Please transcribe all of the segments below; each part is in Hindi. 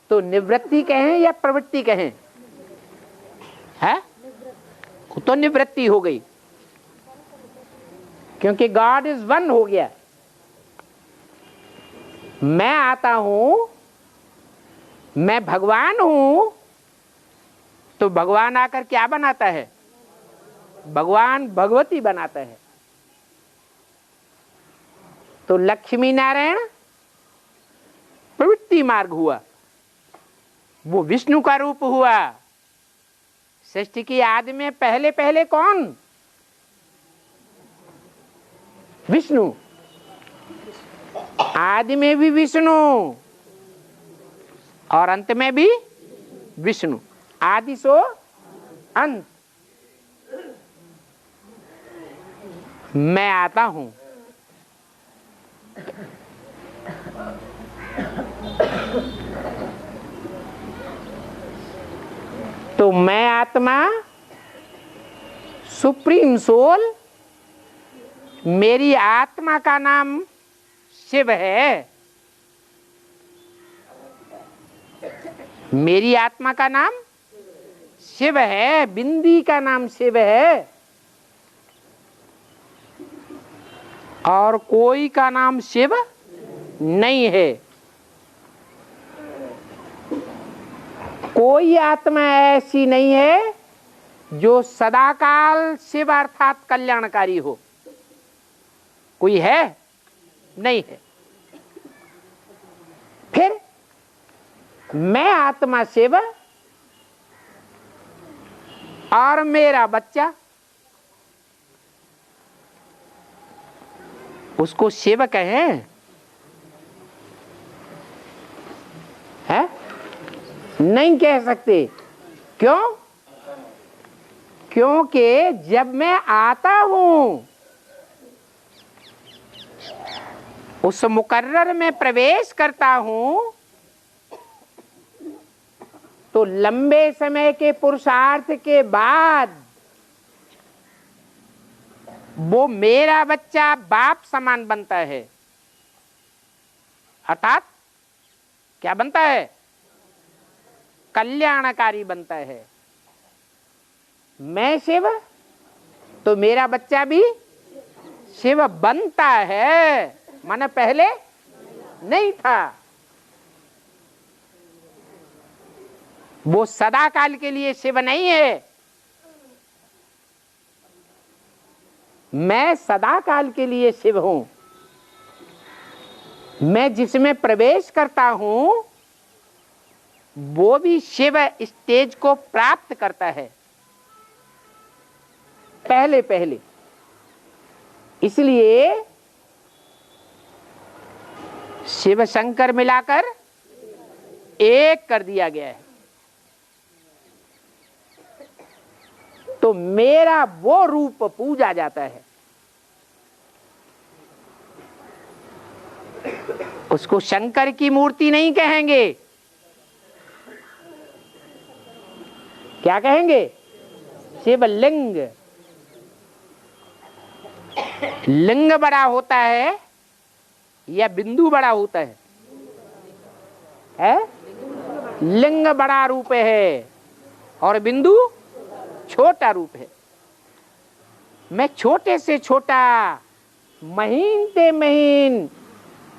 तो निवृत्ति कहें या प्रवृत्ति कहें? है तो निवृत्ति हो गई, क्योंकि गॉड इज वन हो गया। मैं आता हूं, मैं भगवान हूं, तो भगवान आकर क्या बनाता है? भगवान भगवती बनाता है। तो लक्ष्मी नारायण प्रवृत्ति मार्ग हुआ, वो विष्णु का रूप हुआ। सृष्टि की आदि में पहले पहले कौन? विष्णु। आदि में भी विष्णु और अंत में भी विष्णु। आदि सो अंत। मैं आता हूं, तो मैं आत्मा, सुप्रीम सोल, मेरी आत्मा का नाम शिव है। मेरी आत्मा का नाम शिव है, बिंदी का नाम शिव है, और कोई का नाम शिव नहीं है। कोई आत्मा ऐसी नहीं है जो सदाकाल शिव अर्थात कल्याणकारी हो। कोई है? नहीं है। फिर मैं आत्मा शिव और मेरा बच्चा, उसको शिव कहें? है? नहीं कह सकते। क्यों? क्योंकि जब मैं आता हूं, उस मुकर्रर में प्रवेश करता हूं, तो लंबे समय के पुरुषार्थ के बाद वो मेरा बच्चा बाप समान बनता है। अर्थात क्या बनता है? कल्याणकारी बनता है। मैं शिव तो मेरा बच्चा भी शिव बनता है, माने पहले नहीं था। वो सदा काल के लिए शिव नहीं है। मैं सदा काल के लिए शिव हूं। मैं जिसमें प्रवेश करता हूं वो भी शिव स्टेज को प्राप्त करता है पहले पहले। इसलिए शिव शंकर मिलाकर एक कर दिया गया है। तो मेरा वो रूप पूजा जाता है, उसको शंकर की मूर्ति नहीं कहेंगे। क्या कहेंगे? शिवलिंग। लिंग बड़ा होता है या बिंदु बड़ा होता है? लिंग बड़ा रूप है और बिंदु छोटा रूप है। मैं छोटे से छोटा, महीन ते महीन,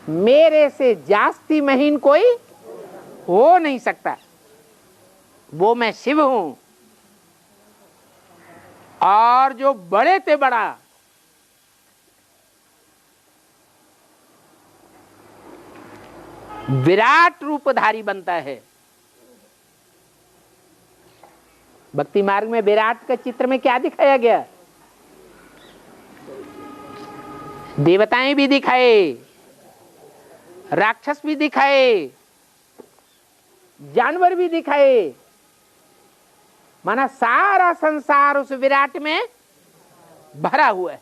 मेरे से जास्ती महीन कोई हो नहीं सकता। वो मैं शिव हूं। और जो बड़े ते बड़ा, विराट रूपधारी बनता है। भक्ति मार्ग में विराट का चित्र में क्या दिखाया गया? देवताएं भी दिखाए, राक्षस भी दिखाए, जानवर भी दिखाए, माना सारा संसार उस विराट में भरा हुआ है।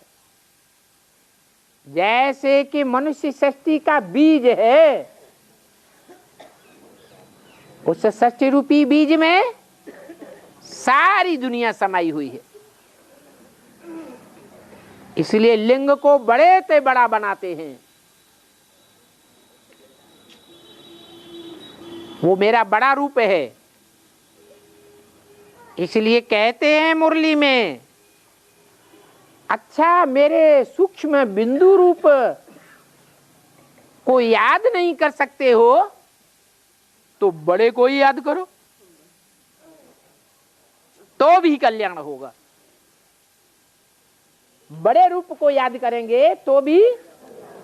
जैसे कि मनुष्य सृष्टि का बीज है, उस सृष्टि रूपी बीज में सारी दुनिया समाई हुई है। इसलिए लिंग को बड़े से बड़ा बनाते हैं। वो मेरा बड़ा रूप है। इसलिए कहते हैं मुरली में, अच्छा मेरे सूक्ष्म बिंदु रूप को याद नहीं कर सकते हो तो बड़े को ही याद करो, तो भी कल्याण होगा। बड़े रूप को याद करेंगे तो भी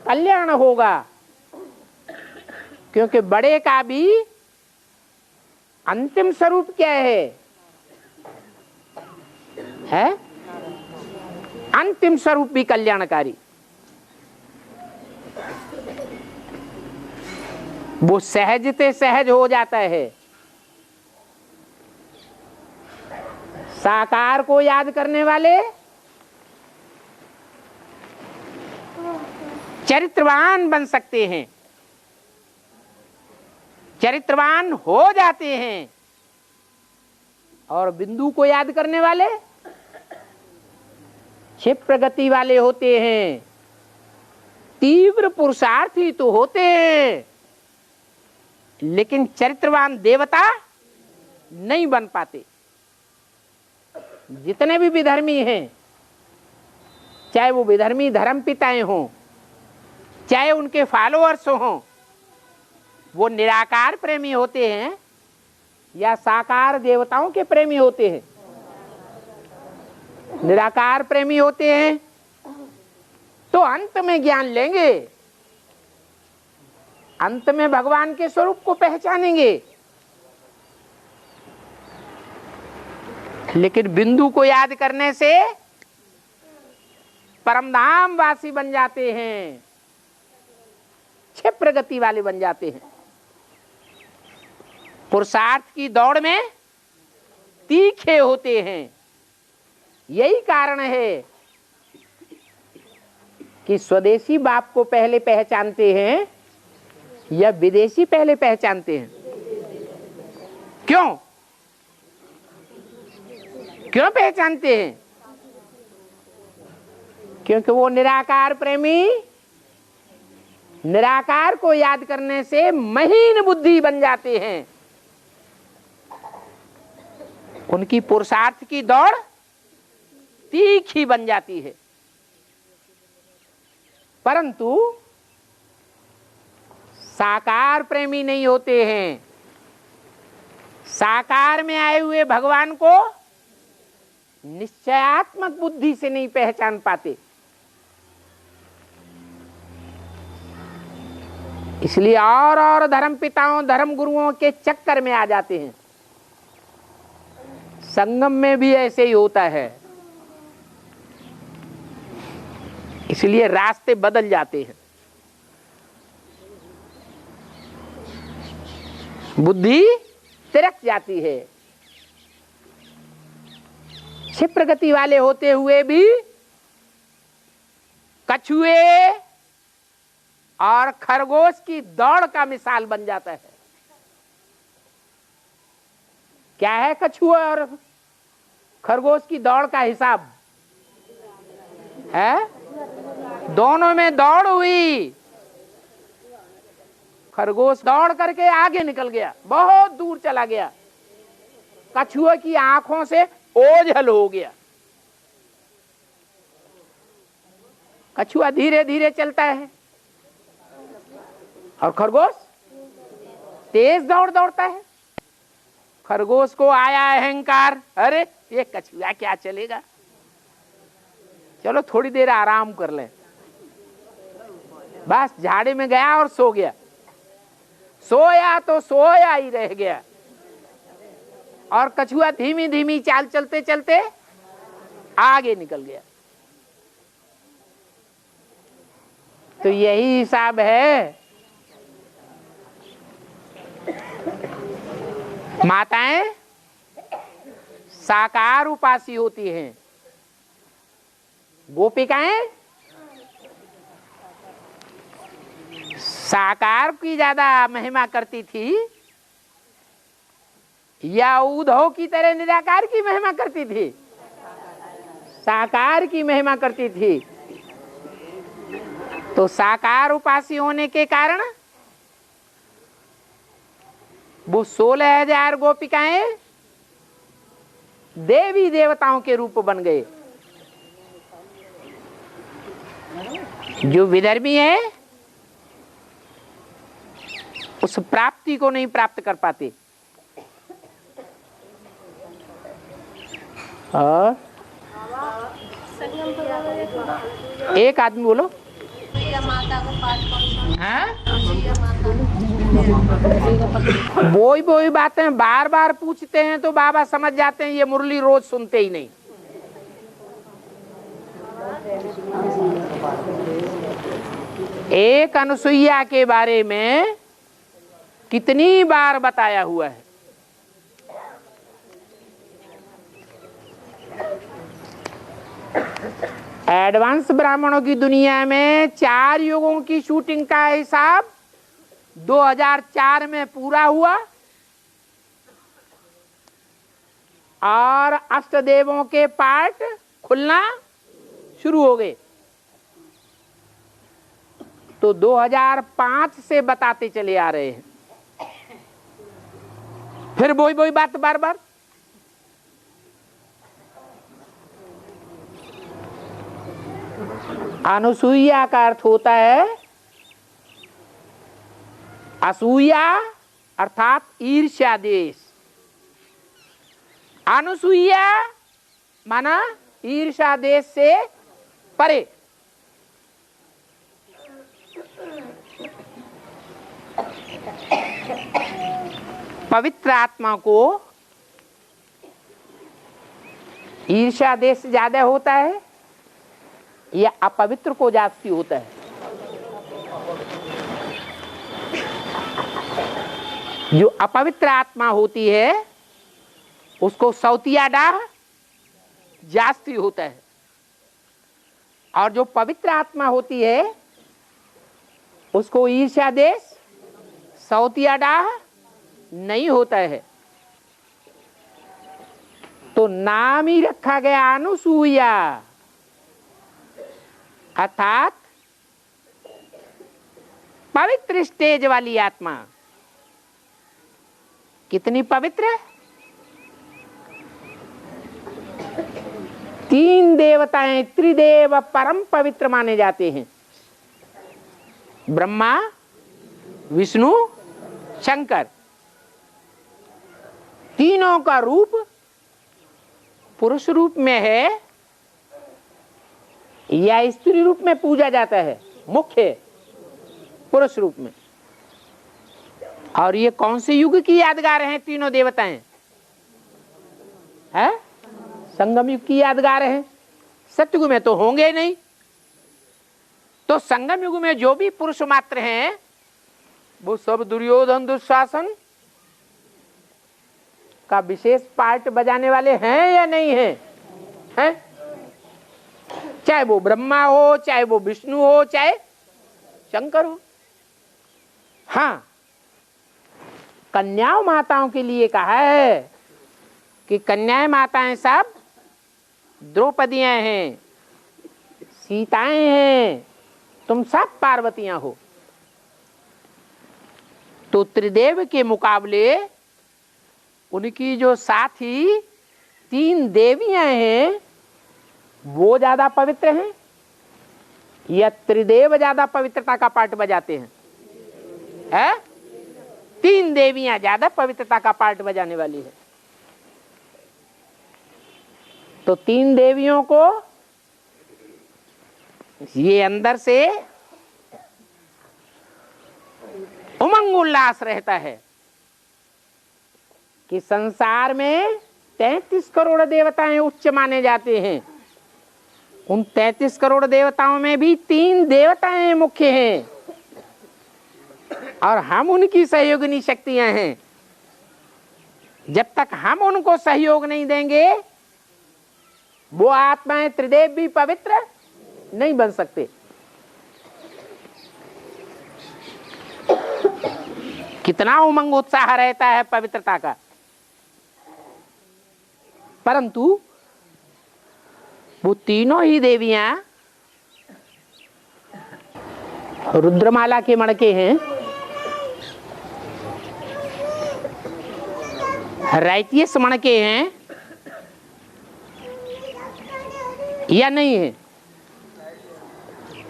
कल्याण होगा, क्योंकि बड़े का भी अंतिम स्वरूप क्या है? अंतिम स्वरूप भी कल्याणकारी। वो सहजते सहज हो जाता है। साकार को याद करने वाले चरित्रवान बन सकते हैं, चरित्रवान हो जाते हैं, और बिंदु को याद करने वाले क्षिप्र गति वाले होते हैं। तीव्र पुरुषार्थी तो होते हैं, लेकिन चरित्रवान देवता नहीं बन पाते। जितने भी विधर्मी हैं, चाहे वो विधर्मी धर्म पिताएं हों, चाहे उनके फॉलोअर्स हों, वो निराकार प्रेमी होते हैं या साकार देवताओं के प्रेमी होते हैं? निराकार प्रेमी होते हैं तो अंत में ज्ञान लेंगे, अंत में भगवान के स्वरूप को पहचानेंगे। लेकिन बिंदु को याद करने से परमधाम वासी बन जाते हैं, क्षिप्र गति वाले बन जाते हैं। पुरुषार्थ की दौड़ में तीखे होते हैं। यही कारण है कि स्वदेशी बाप को पहले पहचानते हैं या विदेशी पहले पहचानते हैं? क्यों क्यों पहचानते हैं? क्योंकि वो निराकार प्रेमी निराकार को याद करने से महीन बुद्धि बन जाते हैं। उनकी पुरुषार्थ की दौड़ तीखी बन जाती है। परंतु साकार प्रेमी नहीं होते हैं। साकार में आए हुए भगवान को निश्चयात्मक बुद्धि से नहीं पहचान पाते। इसलिए और धर्म पिताओं धर्म गुरुओं के चक्कर में आ जाते हैं। संगम में भी ऐसे ही होता है। इसलिए रास्ते बदल जाते हैं। बुद्धि तिरक जाती है। क्षिप्र गति वाले होते हुए भी कछुए और खरगोश की दौड़ का मिसाल बन जाता है। क्या है कछुआ और खरगोश की दौड़ का हिसाब है? दोनों में दौड़ हुई। खरगोश दौड़ करके आगे निकल गया, बहुत दूर चला गया। कछुआ की आंखों से ओझल हो गया। कछुआ धीरे धीरे चलता है और खरगोश तेज दौड़ता है। खरगोश को आया अहंकार, अरे ये कछुआ क्या चलेगा, चलो थोड़ी देर आराम कर ले। बस झाड़ी में गया और सो गया। सोया तो सोया ही रह गया। और कछुआ धीमी धीमी चाल चलते चलते आगे निकल गया। तो यही हिसाब है। माताएं साकार उपासी होती हैं, गोपिकाएं साकार की ज्यादा महिमा करती थी या उद्धव की तरह निराकार की महिमा करती थी? साकार की महिमा करती थी। तो साकार उपासी होने के कारण वो 16,000 गोपिकाएं देवी देवताओं के रूप बन गए। जो विदर्भी है उस प्राप्ति को नहीं प्राप्त कर पाते। और एक आदमी बोलो, वही बातें बार बार पूछते हैं तो बाबा समझ जाते हैं ये मुरली रोज सुनते ही नहीं। एक अनुसुईया के बारे में कितनी बार बताया हुआ है। एडवांस ब्राह्मणों की दुनिया में 4 युगों की शूटिंग का हिसाब 2004 में पूरा हुआ और अष्टदेवों के पार्ट खुलना शुरू हो गए। तो 2005 से बताते चले आ रहे हैं। फिर वही बात बार बार। अनुसूया का अर्थ होता है असूया अर्थात ईर्ष्या देश। अनुसूया माना ईर्ष्या देश से परे। पवित्र आत्मा को ईर्ष्या देश ज्यादा होता है या अपवित्र को जास्ती होता है? जो अपवित्र आत्मा होती है उसको सौतिया डाह जास्ती होता है और जो पवित्र आत्मा होती है उसको ईर्ष्या देश सौतिया डाह नहीं होता है। तो नाम ही रखा गया अनुसूया अर्थात पवित्र स्टेज वाली आत्मा। कितनी पवित्र? 3 देवताएं त्रिदेव परम पवित्र माने जाते हैं। ब्रह्मा, विष्णु, शंकर। तीनों का रूप पुरुष रूप में है या स्त्री रूप में पूजा जाता है? मुख्य पुरुष रूप में। और ये कौन से युग की यादगार हैं तीनों देवताएं? है संगम युग की यादगार हैं। सतयुग में तो होंगे नहीं। तो संगम युग में जो भी पुरुष मात्र हैं वो सब दुर्योधन दुशासन का विशेष पार्ट बजाने वाले हैं या नहीं हैं? हैं? चाहे वो ब्रह्मा हो, चाहे वो विष्णु हो, चाहे शंकर हो। हाँ, कन्याओं माताओं के लिए कहा है कि कन्याएं माताएं सब द्रौपदियां हैं, सीताएं हैं, तुम सब पार्वतियां हो। तो त्रिदेव के मुकाबले उनकी जो साथी 3 देवियां हैं वो ज्यादा पवित्र हैं या त्रिदेव ज्यादा पवित्रता का पार्ट बजाते हैं? है? 3 देवियां ज्यादा पवित्रता का पार्ट बजाने वाली है। तो 3 देवियों को ये अंदर से उमंग उल्लास रहता है कि संसार में 33 करोड़ देवताएं उच्च माने जाते हैं। उन 33 करोड़ देवताओं में भी 3 देवताएं मुख्य हैं और हम उनकी सहयोगिनी शक्तियां हैं। जब तक हम उनको सहयोग नहीं देंगे वो आत्माएं त्रिदेव भी पवित्र नहीं बन सकते। कितना उमंग उत्साह रहता है पवित्रता का। परंतु वो तीनों ही देवियां रुद्रमाला के मणके हैं। राइटियस मणके हैं या नहीं है?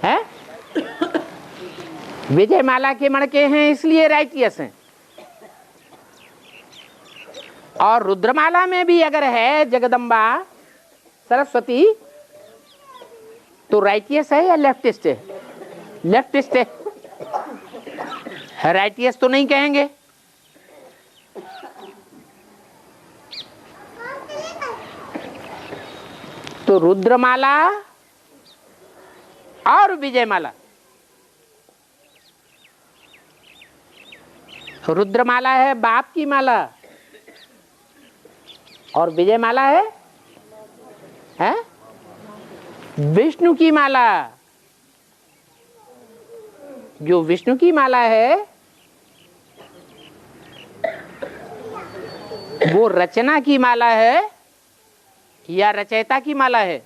है? विजयमाला के मणके हैं इसलिए राइटियस हैं। और रुद्रमाला में भी अगर है जगदम्बा सरस्वती तो राइटियस है या लेफ्टिस्ट है? लेफ्टिस्ट है, राइटियस तो नहीं कहेंगे। तो रुद्रमाला और विजयमाला, रुद्रमाला है बाप की माला और विजयमाला है विष्णु की माला। जो विष्णु की माला है वो रचना की माला है या रचयिता की माला है?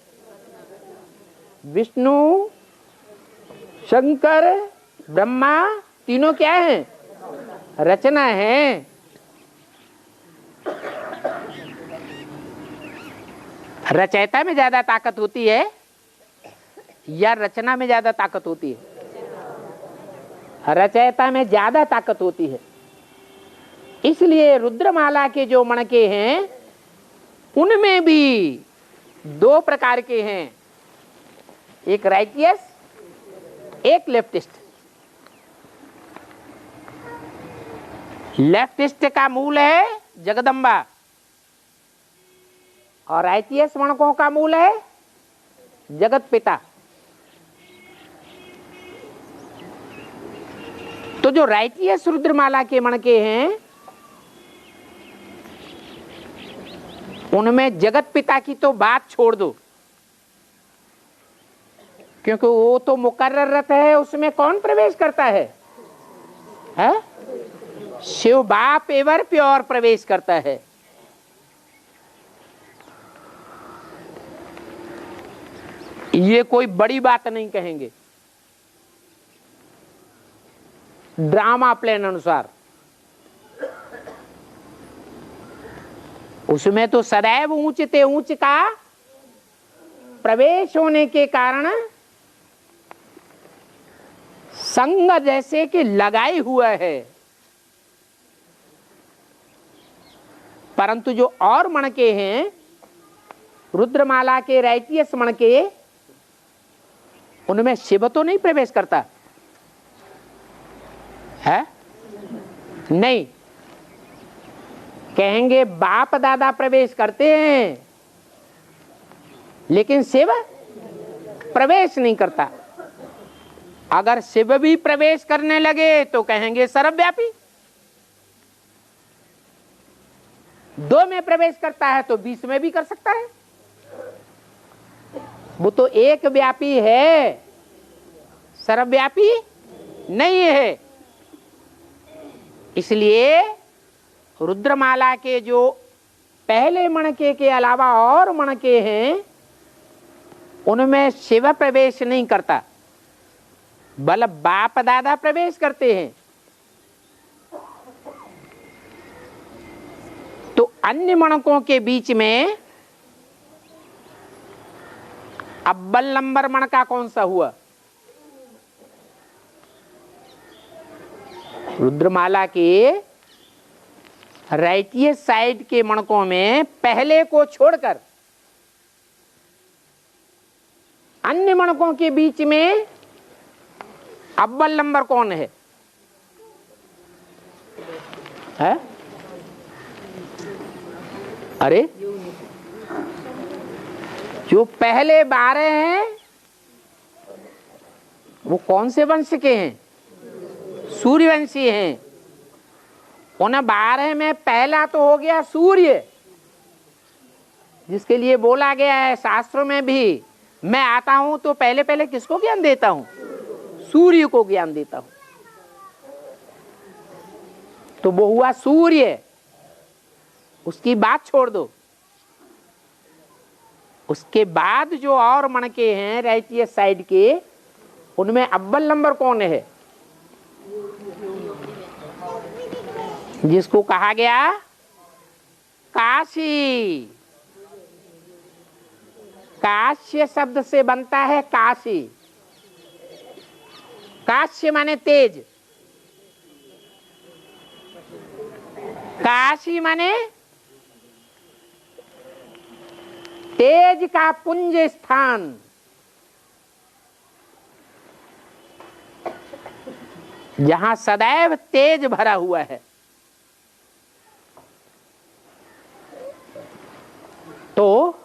विष्णु, शंकर, ब्रह्मा तीनों क्या हैं? रचना है। रचयिता में ज्यादा ताकत होती है या रचना में ज्यादा ताकत होती है? रचयिता में ज्यादा ताकत होती है। इसलिए रुद्रमाला के जो मणके हैं उनमें भी दो प्रकार के हैं, एक राइटियस, एक लेफ्टिस्ट। लेफ्टिस्ट का मूल है जगदम्बा और राइटियस मणकों का मूल है जगत पिता। तो जो राइटियस रुद्रमाला के मणके हैं उनमें जगत पिता की तो बात छोड़ दो, क्योंकि वो तो मुकर्रर रथ है, उसमें कौन प्रवेश करता है? शिव बाप एवर प्योर प्रवेश करता है। ये कोई बड़ी बात नहीं कहेंगे। ड्रामा प्लान अनुसार उसमें तो सदैव ऊंचते ऊंच का प्रवेश होने के कारण संग जैसे कि लगाए हुआ है, परंतु जो और मणके हैं रुद्रमाला के राइटियस मणके उनमें शिव तो नहीं प्रवेश करता है? नहीं, कहेंगे बाप दादा प्रवेश करते हैं लेकिन शिव प्रवेश नहीं करता। अगर शिव भी प्रवेश करने लगे तो कहेंगे सर्वव्यापी। दो में प्रवेश करता है तो 20 में भी कर सकता है। वो तो एक व्यापी है, सर्वव्यापी नहीं है। इसलिए रुद्रमाला के जो पहले मणके के अलावा और मणके हैं उनमें शिव प्रवेश नहीं करता, बल बाप दादा प्रवेश करते हैं। तो अन्य मणकों के बीच में अव्वल नंबर मणका कौन सा हुआ? रुद्रमाला के राइटियस साइड के मणकों में पहले को छोड़कर अन्य मणकों के बीच में अव्वल नंबर कौन है? अरे जो पहले 12 हैं वो कौन से वंश के हैं? सूर्यवंशी हैं। उन 12 में पहला तो हो गया सूर्य, जिसके लिए बोला गया है शास्त्रों में भी, मैं आता हूं तो पहले पहले किसको ज्ञान देता हूं? सूर्य को ज्ञान देता हूं। तो वो हुआ सूर्य, उसकी बात छोड़ दो। उसके बाद जो और मणके हैं राइटियस साइड के, उनमें अव्वल नंबर कौन है? जिसको कहा गया काशी, काश्य शब्द से बनता है काशी। काश्य माने तेज, काशी माने तेज का पुंज स्थान। जहां सदैव तेज भरा हुआ है। तो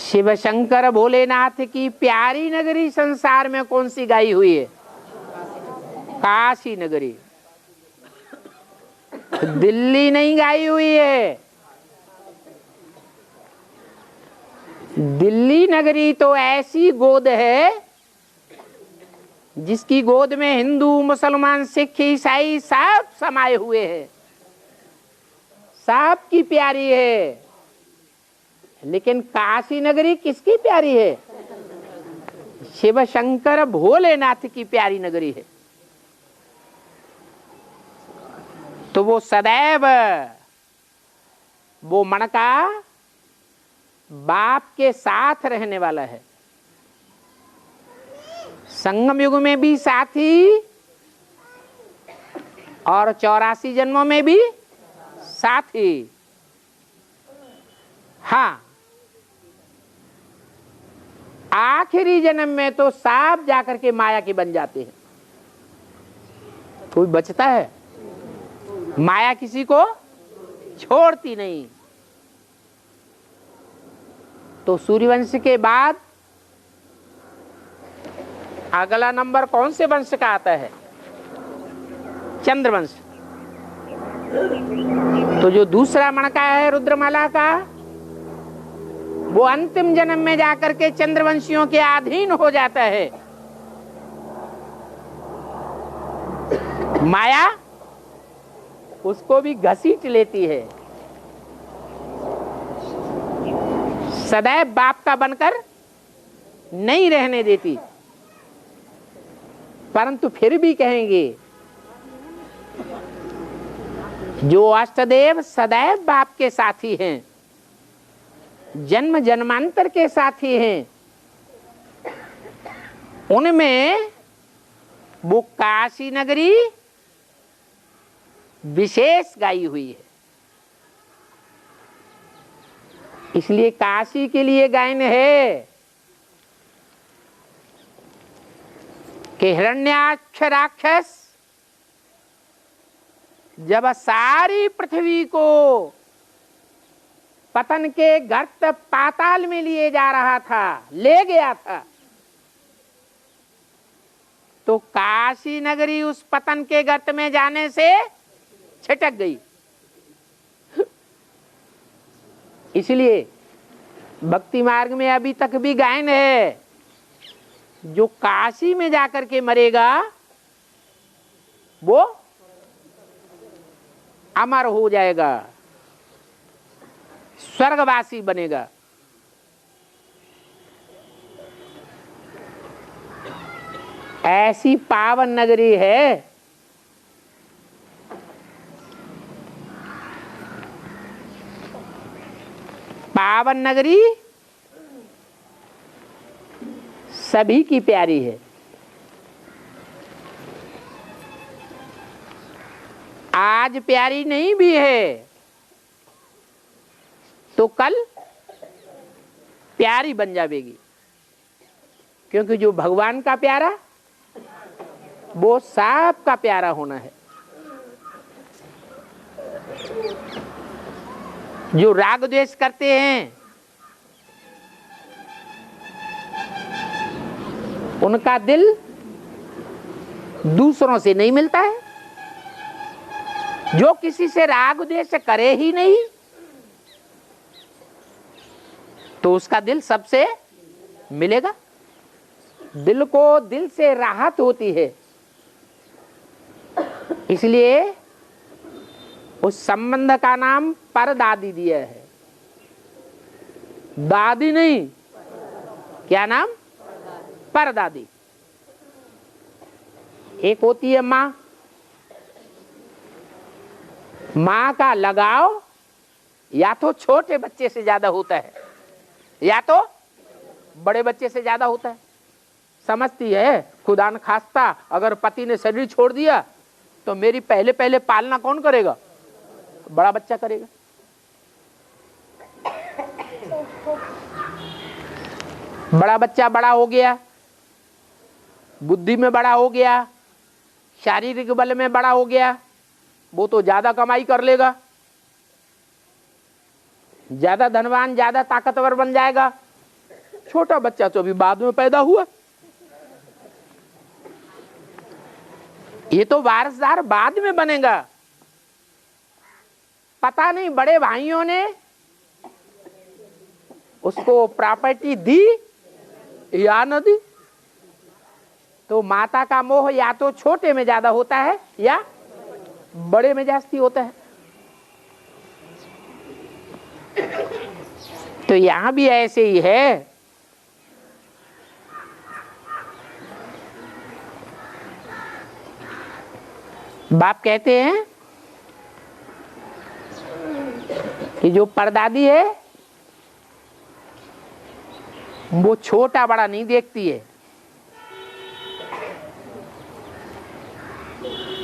शिव शंकर भोलेनाथ की प्यारी नगरी संसार में कौन सी गाई हुई है? काशी नगरी। दिल्ली नहीं गाई हुई है। दिल्ली नगरी तो ऐसी गोद है जिसकी गोद में हिंदू, मुसलमान, सिख, ईसाई सब समाये हुए हैं, सब की प्यारी है। लेकिन काशी नगरी किसकी प्यारी है? शिव शंकर भोलेनाथ की प्यारी नगरी है। तो वो सदैव वो मणका बाप के साथ रहने वाला है। संगम युग में भी साथी और 84 जन्मों में भी साथी। हाँ, आखिरी जन्म में तो सांप जाकर के माया के बन जाते हैं। कोई बचता है? माया किसी को छोड़ती नहीं। तो सूर्यवंश के बाद अगला नंबर कौन से वंश का आता है? चंद्रवंश। तो जो दूसरा मणका है रुद्रमाला का, वो अंतिम जन्म में जाकर के चंद्रवंशियों के अधीन हो जाता है। माया उसको भी घसीट लेती है, सदैव बाप का बनकर नहीं रहने देती। परंतु फिर भी कहेंगे जो अष्टदेव सदैव बाप के साथी हैं, जन्म जन्मांतर के साथी हैं, उनमें वो काशी नगरी विशेष गाई हुई है। इसलिए काशी के लिए गायन है कि हिरण्याक्ष राक्षस जब सारी पृथ्वी को पतन के गर्त पाताल में लिए जा रहा था, ले गया था, तो काशी नगरी उस पतन के गर्त में जाने से छिटक गई। इसलिए भक्ति मार्ग में अभी तक भी गायन है, जो काशी में जाकर के मरेगा वो अमर हो जाएगा, स्वर्गवासी बनेगा। ऐसी पावन नगरी है। पावन नगरी सभी की प्यारी है। आज प्यारी नहीं भी है तो कल प्यारी बन जाएगी, क्योंकि जो भगवान का प्यारा वो सबका प्यारा होना है। जो राग द्वेष करते हैं उनका दिल दूसरों से नहीं मिलता है। जो किसी से राग द्वेष करे ही नहीं तो उसका दिल सबसे मिलेगा। दिल को दिल से राहत होती है। इसलिए उस संबंध का नाम परदादी दिया है। दादी नहीं, क्या नाम? परदादी। एक होती है माँ, माँ का लगाव या तो छोटे बच्चे से ज्यादा होता है या तो बड़े बच्चे से ज्यादा होता है। समझती है खुदा न खास्ता अगर पति ने शरीर छोड़ दिया तो मेरी पहले पहले पालना कौन करेगा? बड़ा बच्चा करेगा। बड़ा बच्चा बड़ा हो गया, बुद्धि में बड़ा हो गया, शारीरिक बल में बड़ा हो गया, वो तो ज्यादा कमाई कर लेगा, ज्यादा धनवान ज्यादा ताकतवर बन जाएगा। छोटा बच्चा तो अभी बाद में पैदा हुआ, ये तो वारसदार बाद में बनेगा। पता नहीं बड़े भाइयों ने उसको प्रॉपर्टी दी या न दी। तो माता का मोह या तो छोटे में ज्यादा होता है या बड़े में जास्ती होता है। तो यहां भी ऐसे ही है। बाप कहते हैं कि जो परदादी है वो छोटा बड़ा नहीं देखती है।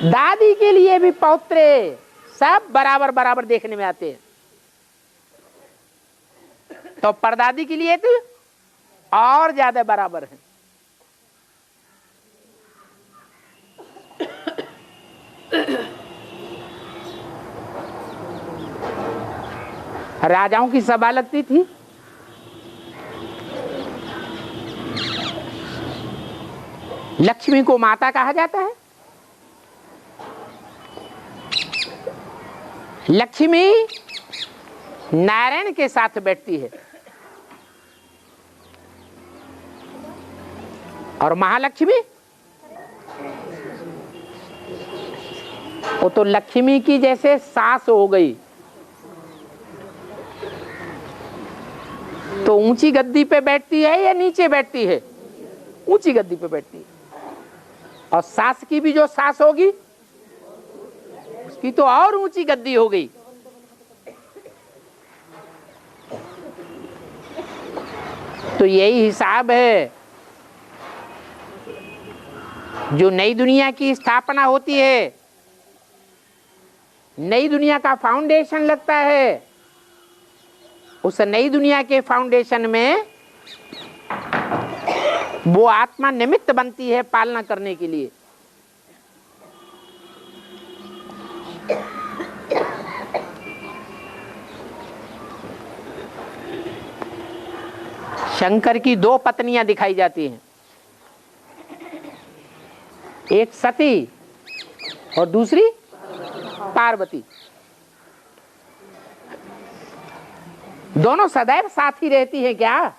दादी के लिए भी पौत्रे सब बराबर बराबर देखने में आते हैं, तो परदादी के लिए तो और ज्यादा बराबर है। राजाओं की सभा लगती थी, लक्ष्मी को माता कहा जाता है। लक्ष्मी नारायण के साथ बैठती है और महालक्ष्मी वो तो लक्ष्मी की जैसे सास हो गई। तो ऊंची गद्दी पे बैठती है या नीचे बैठती है? ऊंची गद्दी पे बैठती है। और सास की भी जो सास होगी उसकी तो और ऊंची गद्दी हो गई। तो यही हिसाब है। जो नई दुनिया की स्थापना होती है, नई दुनिया का फाउंडेशन लगता है, उस नई दुनिया के फाउंडेशन में वो आत्मा निमित्त बनती है पालना करने के लिए। शंकर की दो पत्नियां दिखाई जाती हैं, एक सती और दूसरी पार्वती। दोनों सदैव साथ ही रहती हैं क्या?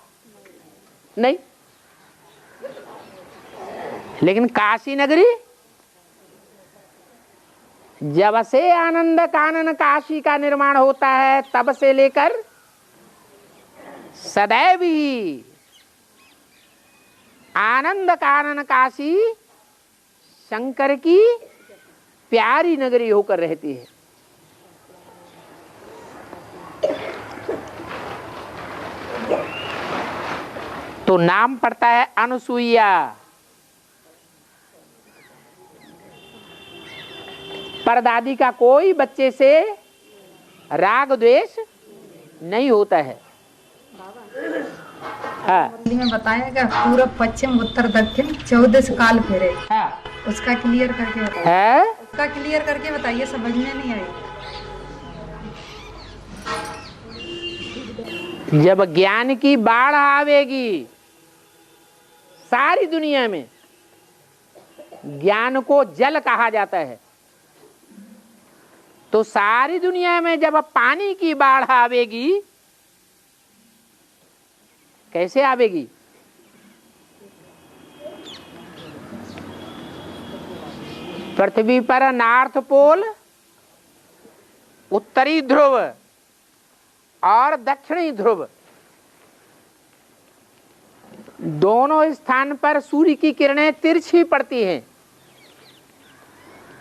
नहीं। लेकिन काशी नगरी जब से आनंद कानन काशी का निर्माण होता है तब से लेकर सदैव ही आनंद कानन काशी शंकर की प्यारी नगरी होकर रहती है। तो नाम पड़ता है अनुसुईया। परदादी का कोई बच्चे से राग द्वेष नहीं होता है। हाँ। में बताया गया पूर्व पश्चिम उत्तर दक्षिण 14 काल फेरे। हाँ। उसका क्लियर करके बताइए। है? उसका क्लियर करके बताइए, समझ में नहीं आई। जब ज्ञान की बाढ़ आवेगी सारी दुनिया में, ज्ञान को जल कहा जाता है, तो सारी दुनिया में जब पानी की बाढ़ आवेगी, कैसे आवेगी? पृथ्वी पर नॉर्थ पोल, उत्तरी ध्रुव और दक्षिणी ध्रुव, दोनों स्थान पर सूर्य की किरणें तिरछी पड़ती हैं।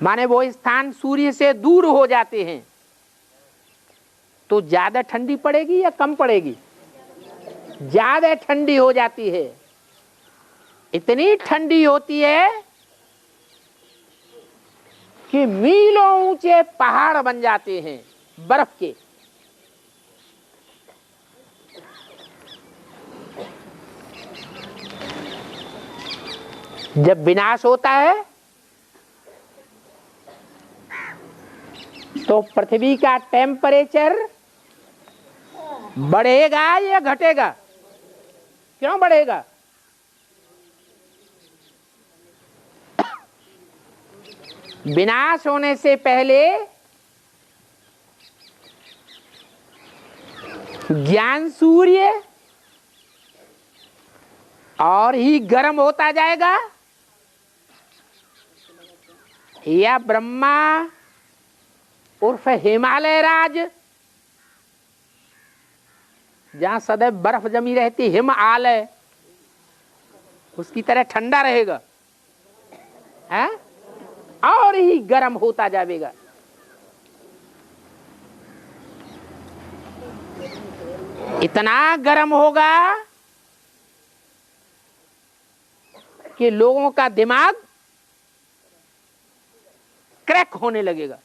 माने वो स्थान सूर्य से दूर हो जाते हैं। तो ज्यादा ठंडी पड़ेगी या कम पड़ेगी? ज्यादा ठंडी हो जाती है। इतनी ठंडी होती है कि मीलों ऊंचे पहाड़ बन जाते हैं बर्फ के। जब विनाश होता है तो पृथ्वी का टेम्परेचर बढ़ेगा या घटेगा? क्यों बढ़ेगा? विनाश होने से पहले ज्ञान सूर्य और ही गर्म होता जाएगा या ब्रह्मा उर्फ हिमालय राज, जहां सदैव बर्फ जमी रहती, हिमालय, उसकी तरह ठंडा रहेगा है और ही गर्म होता जाएगा। इतना गर्म होगा कि लोगों का दिमाग क्रैक होने लगेगा।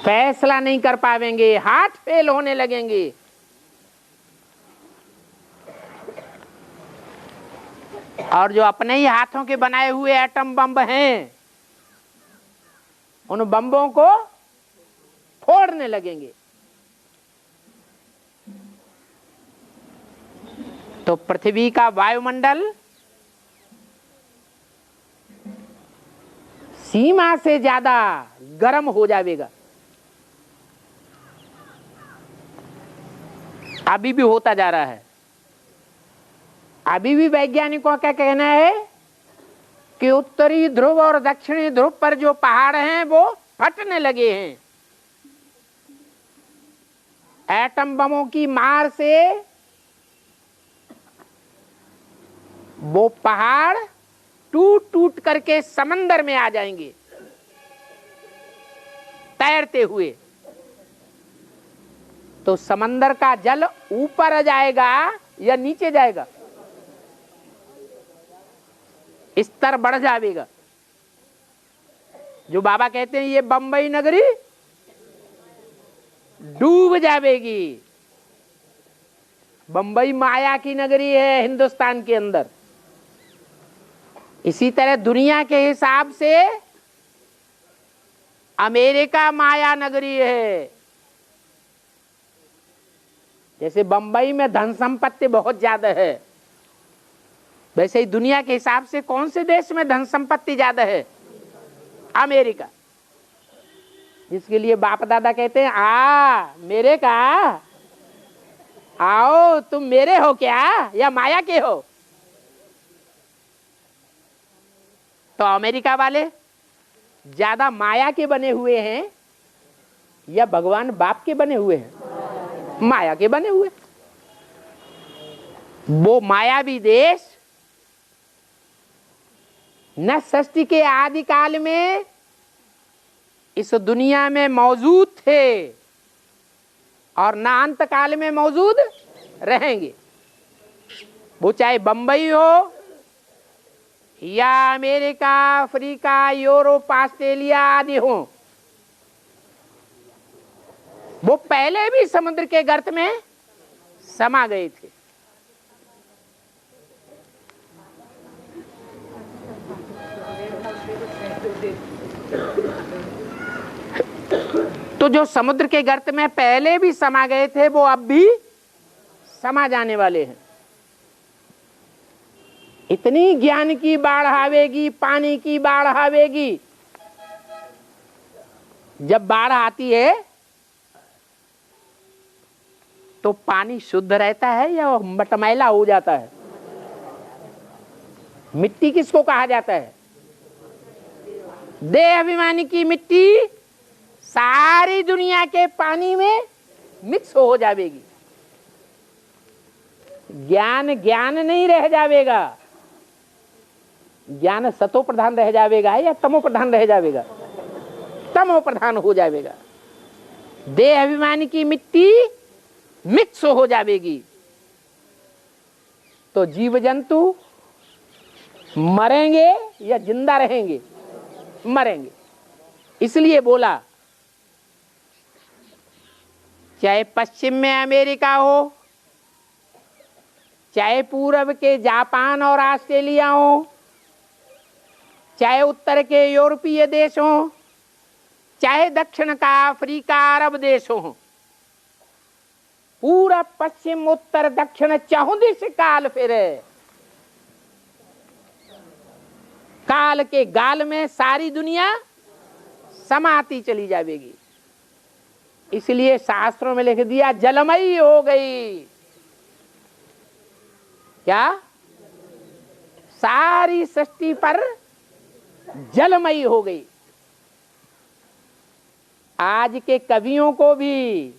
फैसला नहीं कर पाएंगे, हार्ट फेल होने लगेंगे। और जो अपने ही हाथों के बनाए हुए एटम बम हैं, उन बम्बों को फोड़ने लगेंगे। तो पृथ्वी का वायुमंडल सीमा से ज्यादा गर्म हो जाएगा। अभी भी होता जा रहा है। अभी भी वैज्ञानिकों का कहना है कि उत्तरी ध्रुव और दक्षिणी ध्रुव पर जो पहाड़ हैं वो फटने लगे हैं। एटम बमों की मार से वो पहाड़ टूट टूट करके समंदर में आ जाएंगे तैरते हुए। तो समंदर का जल ऊपर जाएगा या नीचे जाएगा? स्तर बढ़ जाएगा। जो बाबा कहते हैं ये बंबई नगरी डूब जाएगी। बंबई माया की नगरी है हिंदुस्तान के अंदर। इसी तरह दुनिया के हिसाब से अमेरिका माया नगरी है। जैसे बंबई में धन संपत्ति बहुत ज्यादा है, वैसे ही दुनिया के हिसाब से कौन से देश में धन संपत्ति ज्यादा है? अमेरिका। जिसके लिए बाप दादा कहते हैं मेरे का आओ, तुम मेरे हो क्या या माया के हो? तो अमेरिका वाले ज्यादा माया के बने हुए हैं या भगवान बाप के बने हुए हैं? माया के बने हुए। वो मायावी देश न सृष्टि के आदि काल में इस दुनिया में मौजूद थे और न अंत काल में मौजूद रहेंगे। वो चाहे बंबई हो या अमेरिका, अफ्रीका, यूरोप, ऑस्ट्रेलिया आदि हो, वो पहले भी समुद्र के गर्त में समा गए थे। तो जो समुद्र के गर्त में पहले भी समा गए थे वो अब भी समा जाने वाले हैं। इतनी ज्ञान की बाढ़ आवेगी, पानी की बाढ़ आवेगी। जब बाढ़ आती है तो पानी शुद्ध रहता है या मटमैला हो जाता है? मिट्टी किसको कहा जाता है? देह अभिमानी की मिट्टी सारी दुनिया के पानी में मिक्स हो जाएगी। ज्ञान ज्ञान नहीं रह जाएगा। ज्ञान सतो प्रधान रह जाएगा या तमो प्रधान रह जाएगा? तमो प्रधान हो जाएगा। देह अभिमान की मिट्टी मिक्स हो जाएगी तो जीव जंतु मरेंगे या जिंदा रहेंगे? मरेंगे। इसलिए बोला चाहे पश्चिम में अमेरिका हो, चाहे पूर्व के जापान और ऑस्ट्रेलिया हो, चाहे उत्तर के यूरोपीय देश हो, चाहे दक्षिण का अफ्रीका अरब देश हो, पूरा पश्चिम उत्तर दक्षिण चाहों दिश काल फिरे, काल के गाल में सारी दुनिया समाती चली जाएगी। इसलिए शास्त्रों में लिख दिया जलमयी हो गई। क्या? सारी सृष्टि पर जलमयी हो गई। आज के कवियों को भी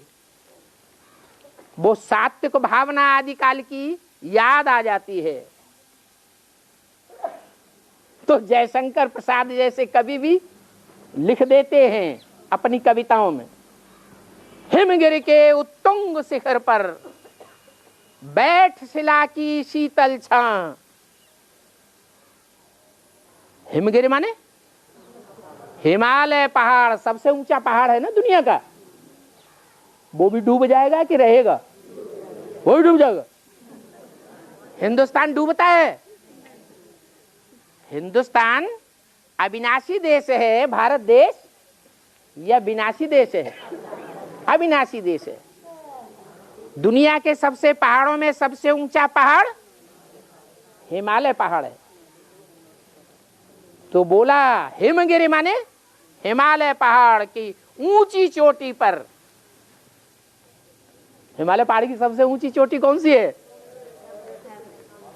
वो सात्विक भावना आदि काल की याद आ जाती है। तो जयशंकर प्रसाद जैसे कवि भी लिख देते हैं अपनी कविताओं में, हिमगिरि के उत्तुंग शिखर पर बैठ शिला की शीतल छां। हिमगिरि माने हिमालय पहाड़, सबसे ऊंचा पहाड़ है ना दुनिया का। वो भी डूब जाएगा कि रहेगा? वो भी डूब जाएगा। हिंदुस्तान डूबता है। हिंदुस्तान अविनाशी देश है। भारत देश या विनाशी देश है? अविनाशी देश है। दुनिया के सबसे पहाड़ों में सबसे ऊंचा पहाड़ हिमालय पहाड़ है। तो बोला हिमगिरि माने हिमालय पहाड़ की ऊंची चोटी पर। हिमालय पहाड़ की सबसे ऊंची चोटी कौन सी है?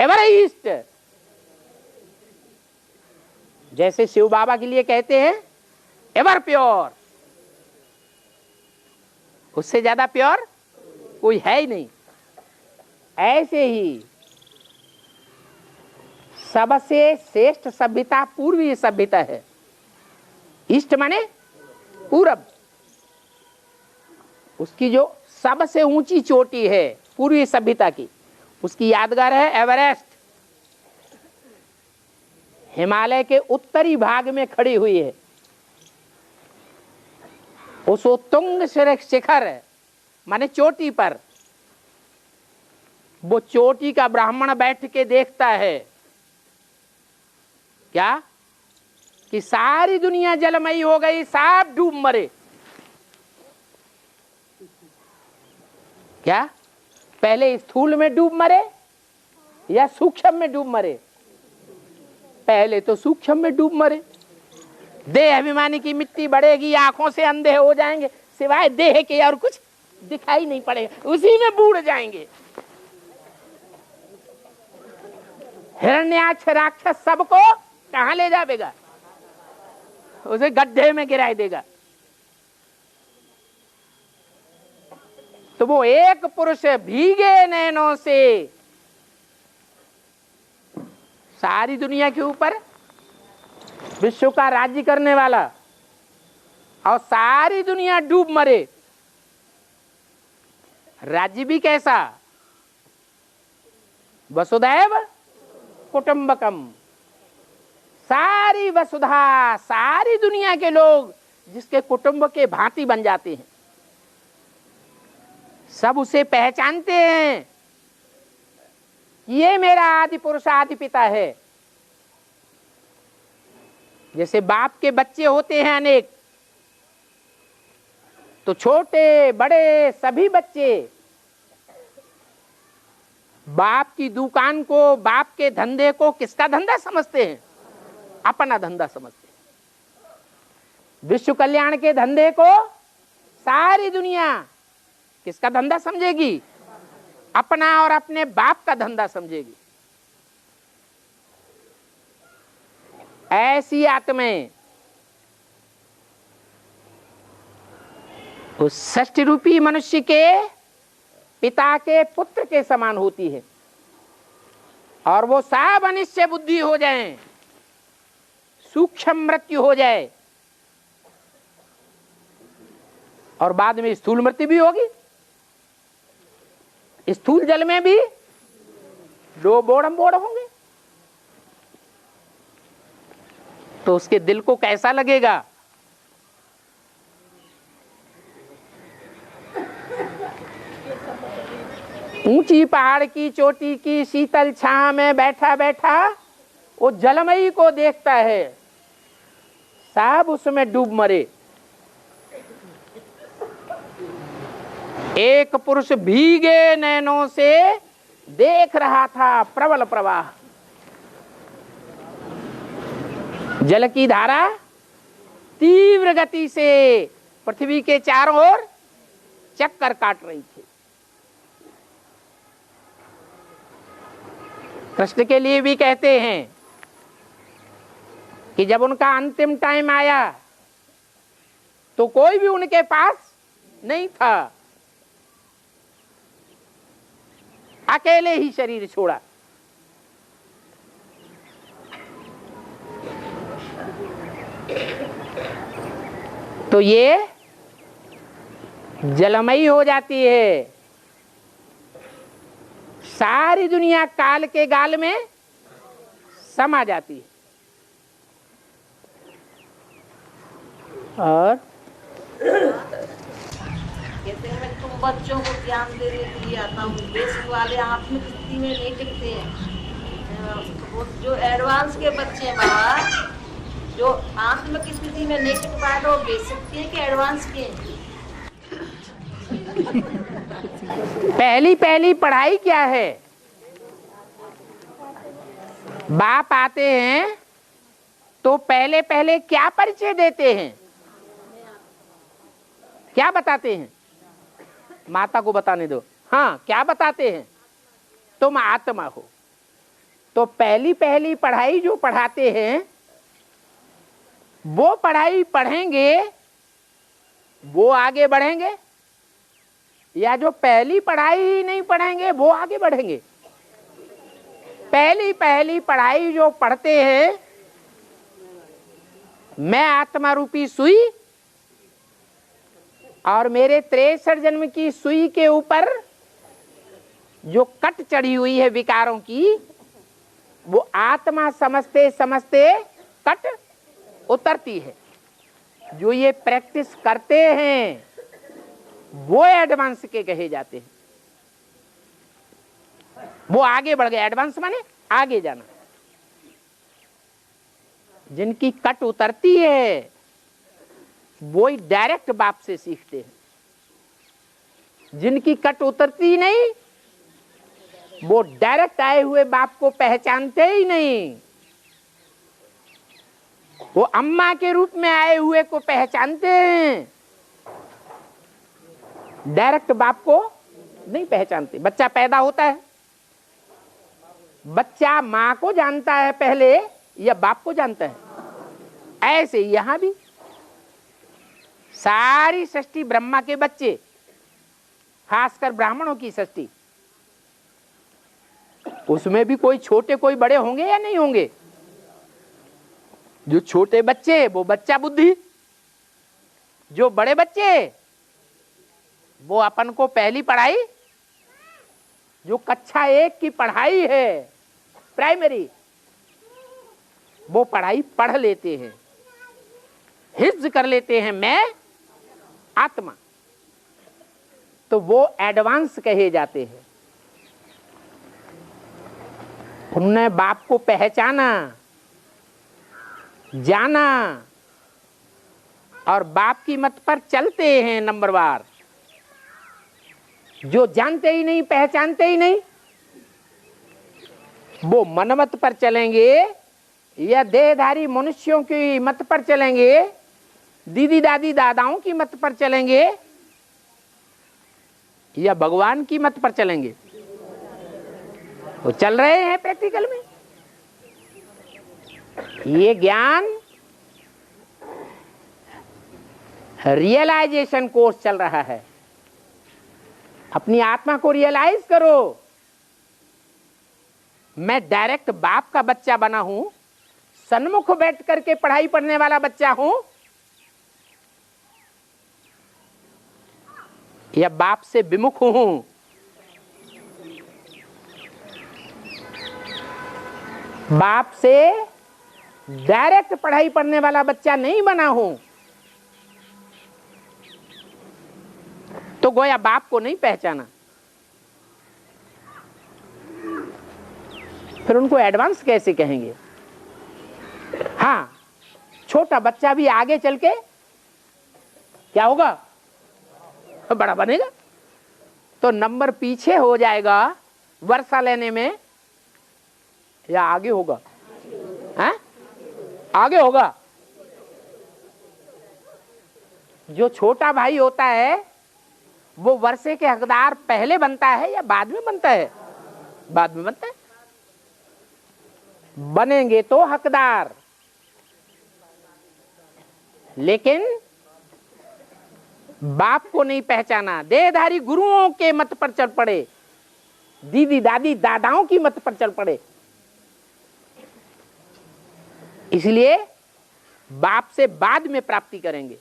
एवरेस्ट। जैसे शिव बाबा के लिए कहते हैं एवर प्योर, उससे ज्यादा प्योर कोई है ही नहीं। ऐसे ही सबसे श्रेष्ठ सभ्यता पूर्वी सभ्यता है। ईस्ट माने पूरब। उसकी जो सबसे ऊंची चोटी है पूर्वी सभ्यता की, उसकी यादगार है एवरेस्ट। हिमालय के उत्तरी भाग में खड़ी हुई है। उस उत्तुंग शिखर माने चोटी पर, वो चोटी का ब्राह्मण बैठ के देखता है क्या कि सारी दुनिया जलमयी हो गई, सब डूब मरे। क्या पहले स्थूल में डूब मरे या सूक्ष्म में डूब मरे? पहले तो सूक्ष्म में डूब मरे। देह अभिमानी की मिट्टी बढ़ेगी, आंखों से अंधे हो जाएंगे, सिवाय देह के और कुछ दिखाई नहीं पड़ेगा, उसी में बूढ़ जाएंगे। हिरण्याक्ष राक्षस सबको कहां ले जाएगा? उसे गड्ढे में गिरा देगा। तो वो एक पुरुष भीगे नैनों से सारी दुनिया के ऊपर विश्व का राज्य करने वाला, और सारी दुनिया डूब मरे। राज्य भी कैसा? वसुधैव कुटुंबकम। सारी वसुधा, सारी दुनिया के लोग जिसके कुटुंब के भांति बन जाते हैं, सब उसे पहचानते हैं, ये मेरा आदि पुरुष आदि पिता है। जैसे बाप के बच्चे होते हैं अनेक, तो छोटे बड़े सभी बच्चे बाप की दुकान को, बाप के धंधे को किसका धंधा समझते हैं? अपना धंधा समझते हैं। विश्व कल्याण के धंधे को सारी दुनिया किसका धंधा समझेगी? अपना और अपने बाप का धंधा समझेगी। ऐसी आत्माएं उस षष्ठ रूपी मनुष्य के पिता के पुत्र के समान होती है, और वो सब अनिश्चय बुद्धि हो जाएं, सूक्ष्म मृत्यु हो जाए और बाद में स्थूल मृत्यु भी होगी। स्थूल जल में भी दो बोड़म बोड़ होंगे, तो उसके दिल को कैसा लगेगा। ऊंची पहाड़ की चोटी की शीतल छां में बैठा बैठा वो जलमयी को देखता है, सब उसमें डूब मरे। एक पुरुष भीगे नैनों से देख रहा था प्रबल प्रवाह। जल की धारा तीव्र गति से पृथ्वी के चारों ओर चक्कर काट रही थी। कृष्ण के लिए भी कहते हैं कि जब उनका अंतिम टाइम आया तो कोई भी उनके पास नहीं था, अकेले ही शरीर छोड़ा। तो ये जलमयी हो जाती है। सारी दुनिया काल के गाल में समा जाती है। और कहते हैं मैं तुम बच्चों को ज्ञान देने के लिए आता हूँ, बेसिक वाले आत्मिक स्थिति में नहीं टिकते हैं। वो जो एडवांस के बच्चे हैं बाबा, जो आत्मिक स्थिति में नहीं टिक पाए तो बेसिक के कि एडवांस के। पहली पहली पढ़ाई क्या है? बाप आते हैं तो पहले पहले क्या परिचय देते हैं, क्या बताते हैं? माता को बताने दो। हाँ, क्या बताते हैं? तुम आत्मा हो। तो पहली पहली पढ़ाई जो पढ़ाते हैं वो पढ़ाई पढ़ेंगे, वो आगे बढ़ेंगे, या जो पहली पढ़ाई ही नहीं पढ़ेंगे वो आगे बढ़ेंगे? पहली पहली पढ़ाई जो पढ़ते हैं, मैं आत्मा रूपी सुई और मेरे 63 जन्म की सुई के ऊपर जो कट चढ़ी हुई है विकारों की, वो आत्मा समझते समझते कट उतरती है। जो ये प्रैक्टिस करते हैं वो एडवांस के कहे जाते हैं। वो आगे बढ़ गए। एडवांस माने आगे जाना। जिनकी कट उतरती है वो ही डायरेक्ट बाप से सीखते हैं। जिनकी कट उतरती नहीं वो डायरेक्ट आए हुए बाप को पहचानते ही नहीं। वो अम्मा के रूप में आए हुए को पहचानते हैं, डायरेक्ट बाप को नहीं पहचानते। बच्चा पैदा होता है, बच्चा मां को जानता है पहले या बाप को जानता है? ऐसे यहां भी सारी सृष्टि ब्रह्मा के बच्चे, खासकर ब्राह्मणों की सृष्टि, उसमें भी कोई छोटे कोई बड़े होंगे या नहीं होंगे? जो छोटे बच्चे वो बच्चा बुद्धि, जो बड़े बच्चे वो अपन को पहली पढ़ाई, जो कक्षा 1 की पढ़ाई है प्राइमरी, वो पढ़ाई पढ़ लेते हैं, हिफ्ज कर लेते हैं, मैं आत्मा। तो वो एडवांस कहे जाते हैं। उन्होंने बाप को पहचाना, जाना और बाप की मत पर चलते हैं नंबरवार। जो जानते ही नहीं, पहचानते ही नहीं, वो मनमत पर चलेंगे या देहधारी मनुष्यों की मत पर चलेंगे, दीदी दादी दादाओं की मत पर चलेंगे या भगवान की मत पर चलेंगे? वो चल रहे हैं प्रैक्टिकल में। ये ज्ञान रियलाइजेशन कोर्स चल रहा है। अपनी आत्मा को रियलाइज करो। मैं डायरेक्ट बाप का बच्चा बना हूं, सन्मुख बैठ करके पढ़ाई पढ़ने वाला बच्चा हूं या बाप से विमुख हूं। बाप से डायरेक्ट पढ़ाई पढ़ने वाला बच्चा नहीं बना हूं तो गोया बाप को नहीं पहचाना, फिर उनको एडवांस कैसे कहेंगे। हाँ, छोटा बच्चा भी आगे चल के क्या होगा, बड़ा बनेगा, तो नंबर पीछे हो जाएगा वर्षा लेने में या आगे होगा, हैं? आगे होगा। जो छोटा भाई होता है वो वर्षे के हकदार पहले बनता है या बाद में बनता है? बाद में बनता है। बनेंगे तो हकदार, लेकिन बाप को नहीं पहचाना, देहधारी गुरुओं के मत पर चल पड़े, दीदी दादी दादाओं की मत पर चल पड़े। इसलिए बाप से बाद में प्राप्ति करेंगे।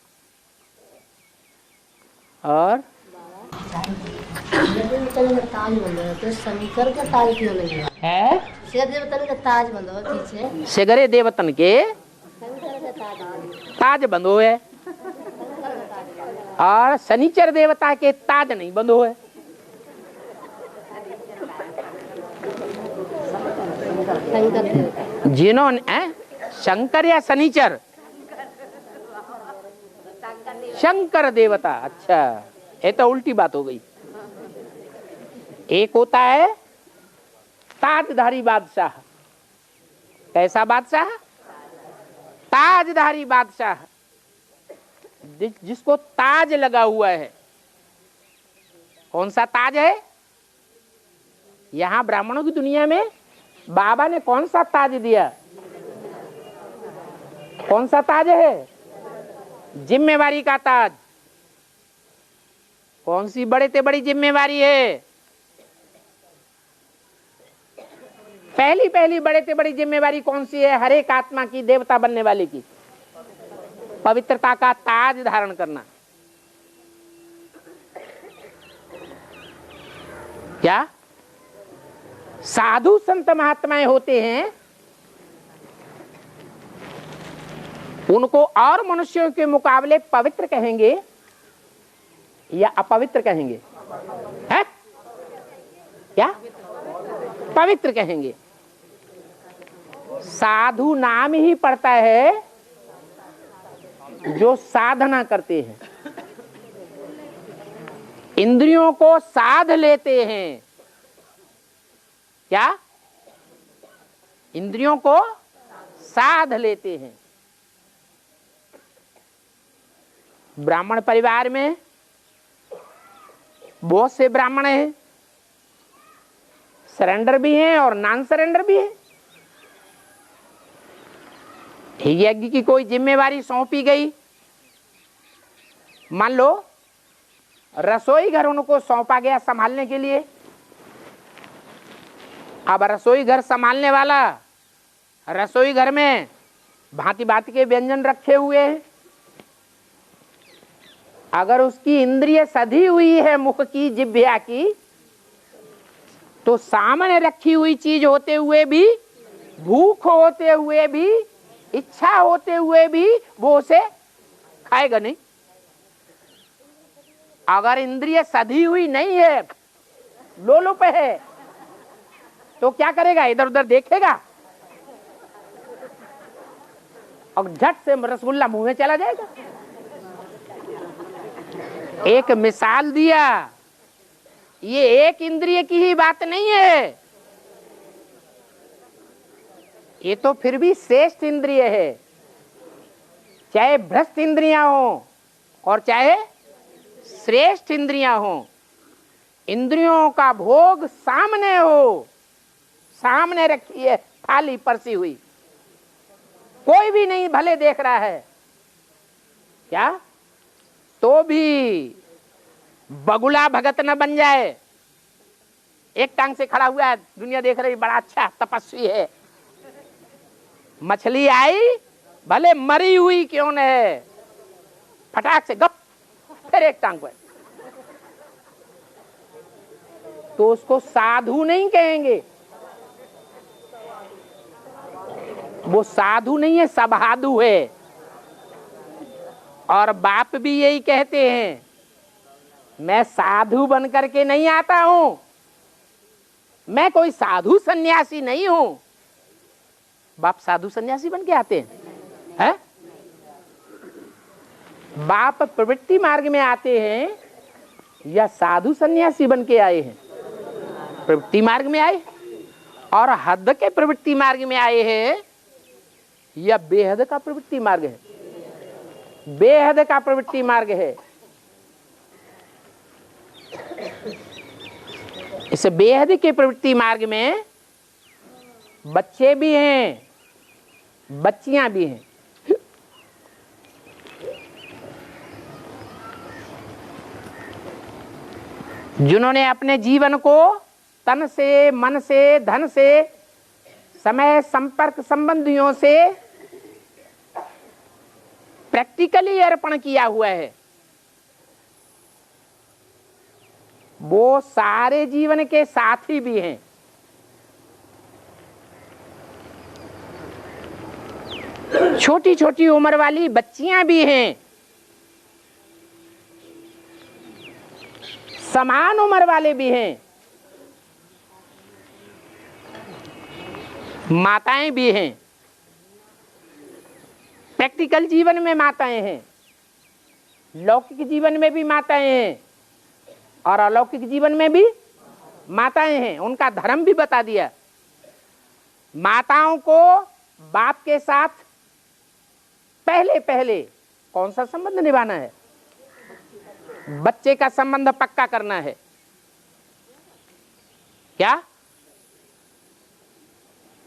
और ताज बंधो तो शनिकर का ताज क्यों नहीं है? देवतन का ताज बंधो पीछे, शेगरे देवतन के ताज बंधो है और शनिचर देवता के ताज नहीं बंधो है। जिन्होंने शंकर या शनिचर, शंकर देवता, अच्छा ये तो उल्टी बात हो गई। एक होता है ताजधारी बादशाह। कैसा बादशाह? ताजधारी बादशाह, जिसको ताज लगा हुआ है। कौन सा ताज है? यहां ब्राह्मणों की दुनिया में बाबा ने कौन सा ताज दिया? कौन सा ताज है? जिम्मेवारी का ताज। कौन सी बड़े से बड़ी जिम्मेवारी है? पहली पहली बड़े से बड़ी जिम्मेवारी कौन सी है? हर एक आत्मा की, देवता बनने वाले की, पवित्रता का ताज धारण करना। क्या साधु संत महात्माएं होते हैं, उनको और मनुष्यों के मुकाबले पवित्र कहेंगे या अपवित्र कहेंगे? है क्या? पवित्र कहेंगे। साधु नाम ही पड़ता है जो साधना करते हैं, इंद्रियों को साध लेते हैं। क्या? इंद्रियों को साध लेते हैं। ब्राह्मण परिवार में बहुत से ब्राह्मण हैं, सरेंडर भी हैं और नॉन सरेंडर भी हैं। यज्ञ की कोई जिम्मेवारी सौंपी गई, मान लो रसोई घर उनको सौंपा गया संभालने के लिए। अब रसोई घर संभालने वाला रसोई घर में भांति भांति के व्यंजन रखे हुए हैं। अगर उसकी इंद्रिय सधी हुई है मुख की, जिह्वा की, तो सामने रखी हुई चीज होते हुए भी, भूख होते हुए भी, इच्छा होते हुए भी वो उसे खाएगा नहीं। अगर इंद्रिय सधी हुई नहीं है, लोलुप है, तो क्या करेगा? इधर उधर देखेगा और झट से रसगुल्ला मुंह में चला जाएगा। एक मिसाल दिया, ये एक इंद्रिय की ही बात नहीं है, ये तो फिर भी श्रेष्ठ इंद्रिय है। चाहे भ्रष्ट इंद्रियां हो और चाहे श्रेष्ठ इंद्रियां हो, इंद्रियों का भोग सामने हो, सामने रखी है थाली परसी हुई, कोई भी नहीं भले देख रहा है, क्या तो भी बगुला भगत न बन जाए। एक टांग से खड़ा हुआ है, दुनिया देख रही, बड़ा अच्छा तपस्वी है, मछली आई भले मरी हुई क्यों न है, फटाक से गप फिर एक टांग पर, तो उसको साधु नहीं कहेंगे, वो साधु नहीं है, सभादु है। और बाप भी यही कहते हैं, मैं साधु बन करके नहीं आता हूं, मैं कोई साधु सन्यासी नहीं हूं। बाप साधु सन्यासी बन के आते हैं? बाप प्रवृत्ति मार्ग में आते हैं या साधु सन्यासी बन के आए हैं? प्रवृत्ति मार्ग में आए। और हद के प्रवृत्ति मार्ग में आए हैं या बेहद का प्रवृत्ति मार्ग है? बेहद का प्रवृत्ति मार्ग है। इस बेहद के प्रवृत्ति मार्ग में बच्चे भी हैं, बच्चियां भी हैं। जिन्होंने अपने जीवन को तन से, मन से, धन से, समय, संपर्क, संबंधियों से प्रैक्टिकली अर्पण किया हुआ है, वो सारे जीवन के साथी भी हैं। छोटी छोटी उम्र वाली बच्चियां भी हैं, समान उम्र वाले भी हैं, माताएं भी हैं। प्रैक्टिकल जीवन में माताएं हैं, लौकिक जीवन में भी माताएं हैं और अलौकिक जीवन में भी माताएं हैं। उनका धर्म भी बता दिया। माताओं को बाप के साथ पहले पहले कौन सा संबंध निभाना है? बच्चे का संबंध पक्का करना है। क्या?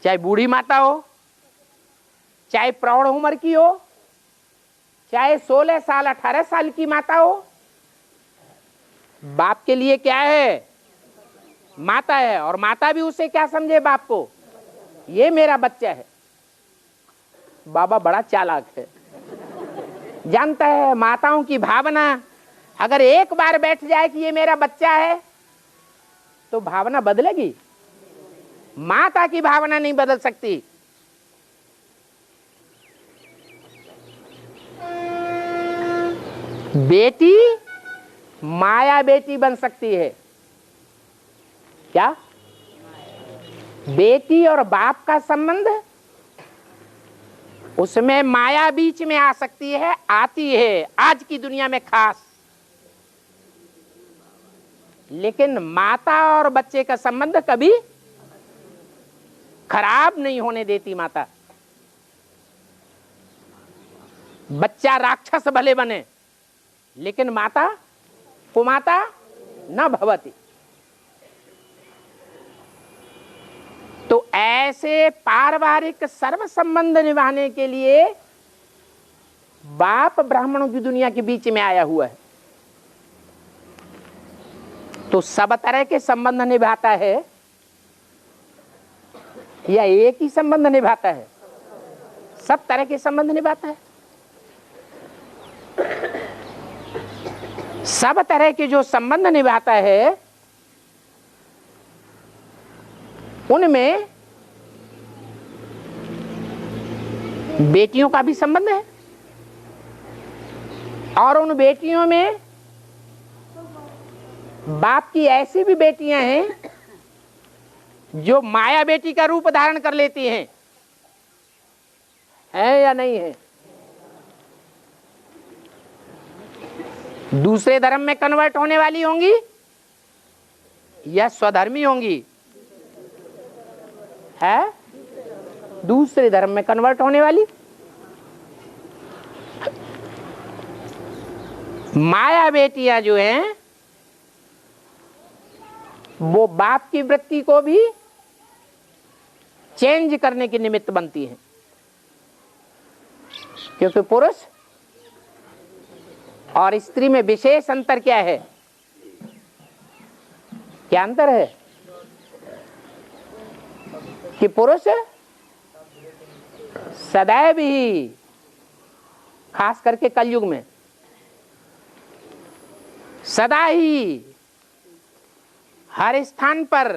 चाहे बूढ़ी माता हो, चाहे प्रौढ़ उम्र की हो, चाहे 16 साल 18 साल की माता हो, बाप के लिए क्या है? माता है। और माता भी उसे क्या समझे? बाप को, ये मेरा बच्चा है। बाबा बड़ा चालाक है, जानता है माताओं की भावना। अगर एक बार बैठ जाए कि ये मेरा बच्चा है, तो भावना बदलेगी। माता की भावना नहीं बदल सकती। बेटी माया बेटी बन सकती है। क्या? बेटी और बाप का संबंध, उसमें माया बीच में आ सकती है, आती है आज की दुनिया में खास। लेकिन माता और बच्चे का संबंध कभी खराब नहीं होने देती माता। बच्चा राक्षस भले बने, लेकिन माता कुमाता न भवति। तो ऐसे पारिवारिक सर्व संबंध निभाने के लिए बाप ब्राह्मणों की दुनिया के बीच में आया हुआ है। तो सब तरह के संबंध निभाता है या एक ही संबंध निभाता है? सब तरह के संबंध निभाता है। सब तरह के जो संबंध निभाता है, उनमें बेटियों का भी संबंध है। और उन बेटियों में बाप की ऐसी भी बेटियां हैं जो माया बेटी का रूप धारण कर लेती हैं। है या नहीं है? दूसरे धर्म में कन्वर्ट होने वाली होंगी या स्वधर्मी होंगी? है दूसरे धर्म में कन्वर्ट होने वाली। माया बेटियां जो हैं, वो बाप की वृत्ति को भी चेंज करने के निमित्त बनती हैं। क्योंकि पुरुष और स्त्री में विशेष अंतर क्या है? क्या अंतर है? कि पुरुष सदैव ही, खास करके कलयुग में सदा ही हर स्थान पर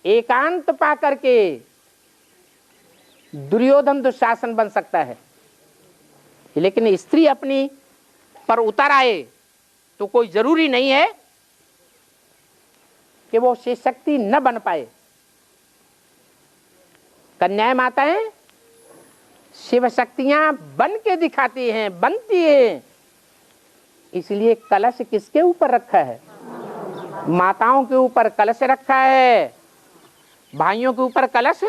एकांत पा करके दुर्योधन दुशासन बन सकता है, लेकिन स्त्री अपनी पर उतर आए तो कोई जरूरी नहीं है कि वो शिव शक्ति न बन पाए। कन्याएं माताएं शिव शक्तियां बन के दिखाती हैं, बनती हैं। इसलिए कलश किसके ऊपर रखा है? माताओं के ऊपर कलश रखा है, भाइयों के ऊपर कलश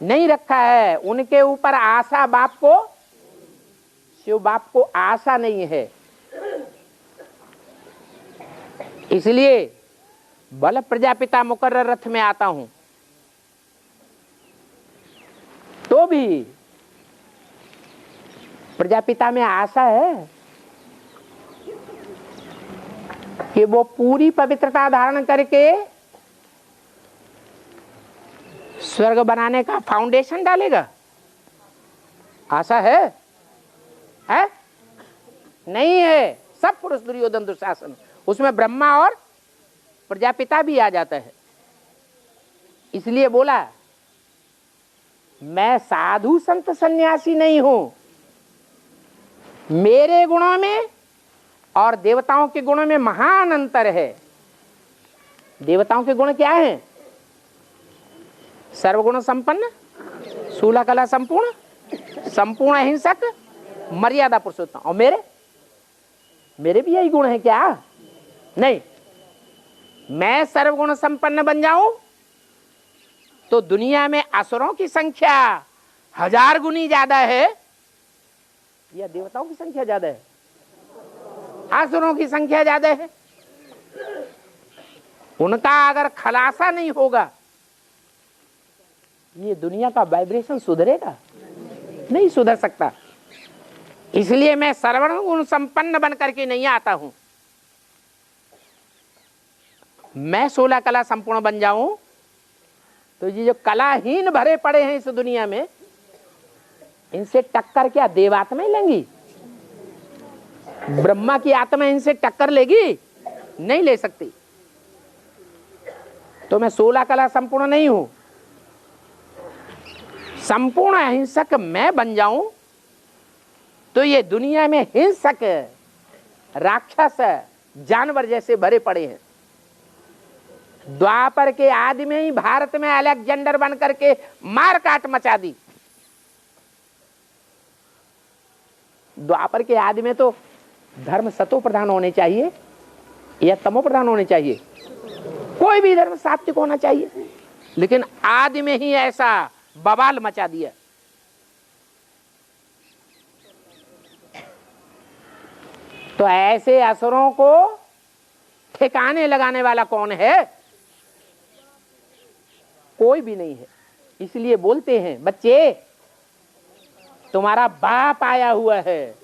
नहीं रखा है। उनके ऊपर आशा बाप को, शिव बाप को आशा नहीं है। इसलिए बल प्रजापिता मुकर्रर रथ में आता हूं तो भी प्रजापिता में आशा है कि वो पूरी पवित्रता धारण करके स्वर्ग बनाने का फाउंडेशन डालेगा। आशा है? नहीं है। सब पुरुष दुर्योधन दुशासन, उसमें ब्रह्मा और प्रजापिता भी आ जाता है। इसलिए बोला मैं साधु संत सन्यासी नहीं हूं, मेरे गुणों में और देवताओं के गुणों में महान अंतर है। देवताओं के गुण क्या हैं? सर्वगुण संपन्न, शूला कला संपूर्ण, संपूर्ण अहिंसक, मर्यादा पुरुषोत्तम। और मेरे भी यही गुण है क्या? नहीं। मैं सर्वगुण संपन्न बन जाऊं तो दुनिया में असुरों की संख्या 1000 गुनी ज्यादा है या देवताओं की संख्या ज्यादा है? असुरों की संख्या ज्यादा है। उनका अगर खलासा नहीं होगा, ये दुनिया का वाइब्रेशन सुधरेगा? नहीं सुधर सकता। इसलिए मैं सर्वगुण संपन्न बन करके नहीं आता हूं। मैं 16 कला संपूर्ण बन जाऊं तो ये जो कलाहीन भरे पड़े हैं इस दुनिया में, इनसे टक्कर क्या देवात्माएं लेंगी? ब्रह्मा की आत्मा इनसे टक्कर लेगी? नहीं ले सकती। तो मैं 16 कला संपूर्ण नहीं हूं। संपूर्ण अहिंसक मैं बन जाऊं तो ये दुनिया में हिंसक, राक्षस, जानवर जैसे भरे पड़े हैं। द्वापर के आदि में ही भारत में अलेक्जेंडर बन करके मार काट मचा दी। द्वापर के आदि में तो धर्म सतो प्रधान होने चाहिए या तमो प्रधान होने चाहिए? कोई भी धर्म सात्विक होना चाहिए, लेकिन आदि में ही ऐसा बवाल मचा दिया। तो ऐसे असुरों को ठिकाने लगाने वाला कौन है? कोई भी नहीं है। इसलिए बोलते हैं बच्चे तुम्हारा बाप आया हुआ है।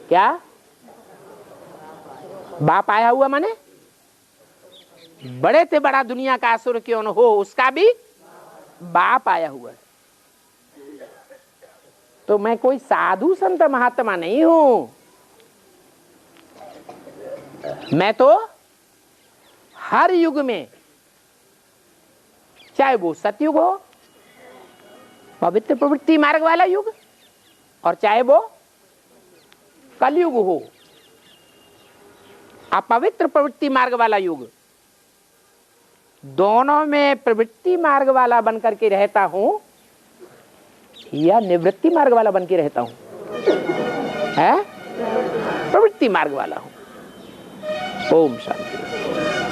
क्या बाप आया हुआ माने? बड़े से बड़ा दुनिया का असुर क्यों न हो, उसका भी बाप आया हुआ है। तो मैं कोई साधु संत महात्मा नहीं हूं। मैं तो हर युग में, चाहे वो सतयुग हो, पवित्र प्रवृत्ति मार्ग वाला युग, और चाहे वो कलयुग हो, अपवित्र प्रवृत्ति मार्ग वाला युग, दोनों में प्रवृत्ति मार्ग वाला बनकर के रहता हूं या निवृत्ति मार्ग वाला बन के रहता हूं? है प्रवृत्ति मार्ग वाला हूं। ओम शांति।